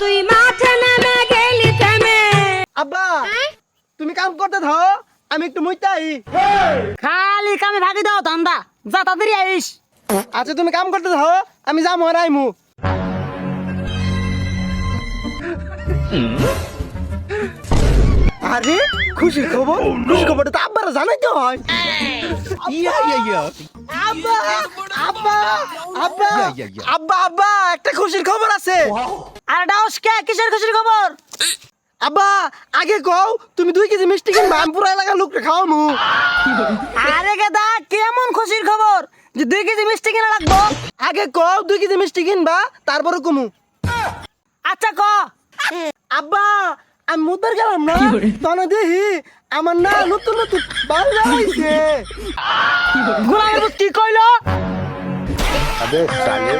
তুই মাঠে নেমে গেলি থেমে। আব্বা তুমি কাম করতে থাও, আমি একটু মুইতাই। খালি কামে ভাগি দাও ধান্দা, যা তাড়াতাড়ি আইস। আচ্ছা তুমি কাম করতে থাও, আমি যাবো আর আইমু। আরে খুশির খবর, খুশির খবরটা তো আব্বারা জানাইতে হয়। আব্বা আব্বা আব্বা আব্বা আব্বা একটা খুশির খবর আছে। আর ডাউস কে, কিসের খুশির খবর? আব্বা আগে কও, তুমি 2 কেজি মিষ্টি কিনবা, আমি পুরো এলাকার লোককে খাওয়ামু। আরে গেদা, কেমন খুশির খবর যে 2 কেজি মিষ্টি কিনা লাগবো? আগে কও 2 কেজি মিষ্টি কিনবা, তারপরে কমু। আচ্ছা ক। আব্বা আমি মুদার গেলাম না, তখন দেখি আমার না নতুন নতুন বাংলা হয়েছে। গোলামের কি কইলো? अबे साले